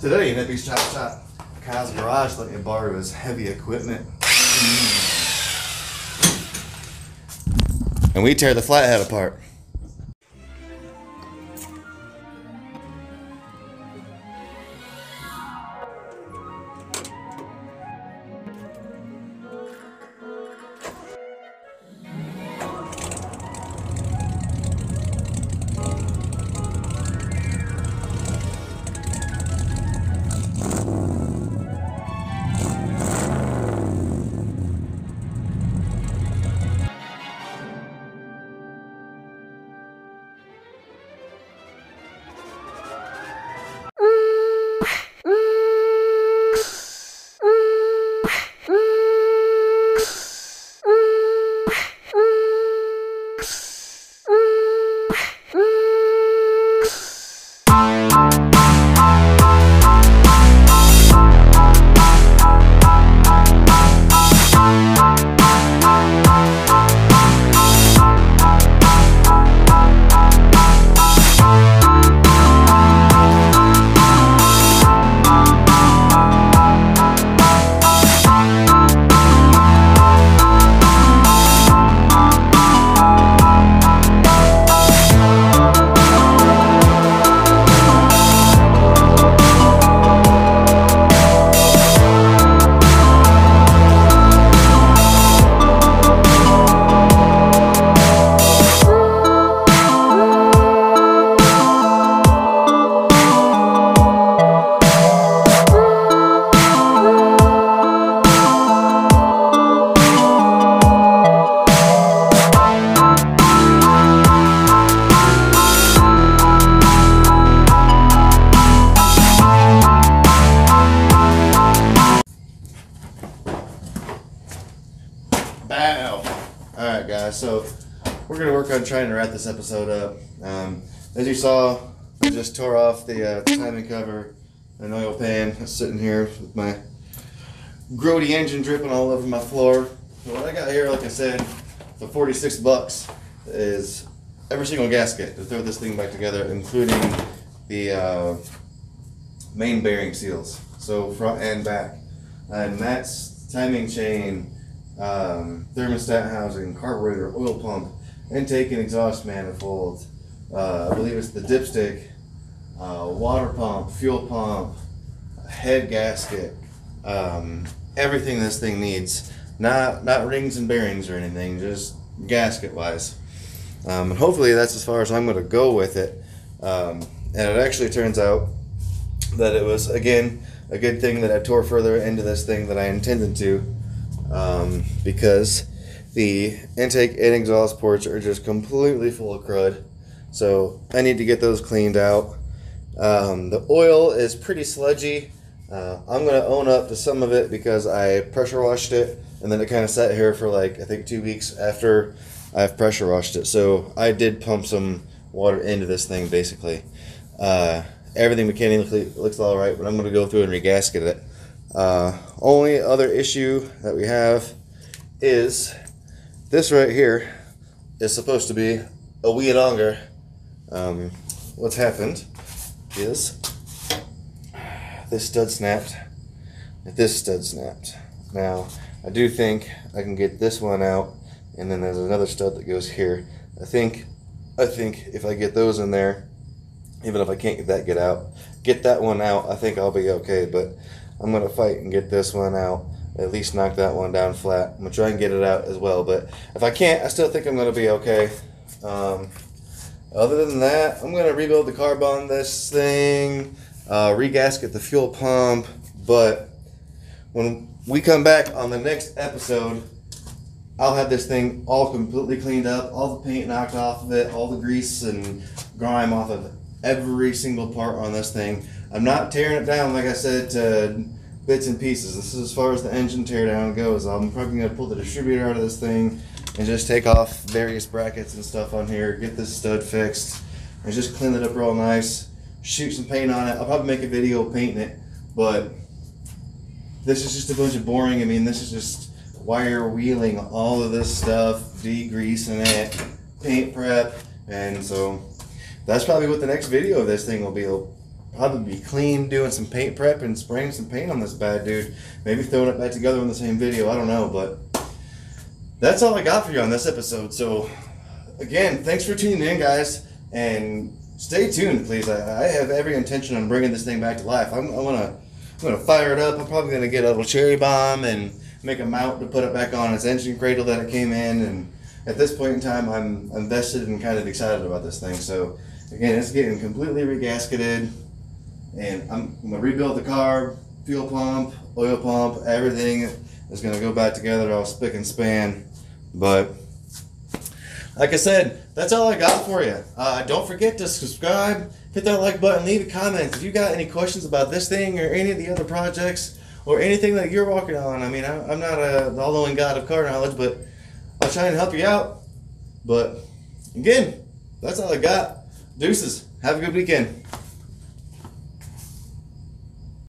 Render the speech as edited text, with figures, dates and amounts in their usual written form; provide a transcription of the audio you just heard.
Today in Epi's Chop Shop, Kyle's garage let me borrow his heavy equipment. And we tear the flathead apart. Alright guys, so we're going to work on trying to wrap this episode up. As you saw, I just tore off the timing cover and oil pan. I'm sitting here with my grody engine dripping all over my floor. So what I got here, like I said, for 46 bucks is every single gasket to throw this thing back together, including the main bearing seals, so front and back. And that's timing chain, thermostat housing, carburetor, oil pump, intake and exhaust manifold. I believe it's the dipstick, water pump, fuel pump, head gasket, everything this thing needs. Not rings and bearings or anything, just gasket wise. And hopefully that's as far as I'm going to go with it. And it actually turns out that it was, again, a good thing that I tore further into this thing than I intended to, because the intake and exhaust ports are just completely full of crud. So I need to get those cleaned out. The oil is pretty sludgy. I'm going to own up to some of it because I pressure washed it, and then it kind of sat here for like, I think 2 weeks after I've pressure washed it. So I did pump some water into this thing basically. Everything mechanically looks all right, but I'm going to go through and regasket it. Only other issue that we have is this right here is supposed to be a wee longer. What's happened is this stud snapped, this stud snapped. Now I do think I can get this one out, and then there's another stud that goes here. I think if I get those in there, even if I can't get that one out, I think I'll be okay. But I'm gonna fight and get this one out, at least knock that one down flat. I'm gonna try and get it out as well, but if I can't, I still think I'm gonna be okay. Other than that, I'm gonna rebuild the carb on this thing, regasket the fuel pump. But when we come back on the next episode, I'll have this thing all completely cleaned up, all the paint knocked off of it, all the grease and grime off of every single part on this thing. I'm not tearing it down, like I said, to bits and pieces. This is as far as the engine teardown goes. I'm probably going to pull the distributor out of this thing and just take off various brackets and stuff on here, get this stud fixed, and just clean it up real nice, shoot some paint on it. I'll probably make a video painting it, but this is just a bunch of boring. I mean, this is just wire wheeling all of this stuff, degreasing it, paint prep, and so that's probably what the next video of this thing will be probably be clean, doing some paint prep and spraying some paint on this bad dude. Maybe throwing it back together in the same video. I don't know, but that's all I got for you on this episode. So again, thanks for tuning in, guys, and stay tuned, please. I have every intention on bringing this thing back to life. I'm gonna fire it up. I'm probably gonna get a little cherry bomb and make a mount to put it back on its engine cradle that it came in. And at this point in time, I'm invested and kind of excited about this thing. So again, it's getting completely regasketed, and I'm gonna rebuild the carb, fuel pump, oil pump, everything is gonna go back together all spick and span. But like I said, that's all I got for you. Don't forget to subscribe, hit that like button, leave a comment. If you got any questions about this thing or any of the other projects or anything that you're working on, I mean, I'm not the all-knowing God of car knowledge, but I'll try and help you out. But again, that's all I got. Deuces. Have a good weekend.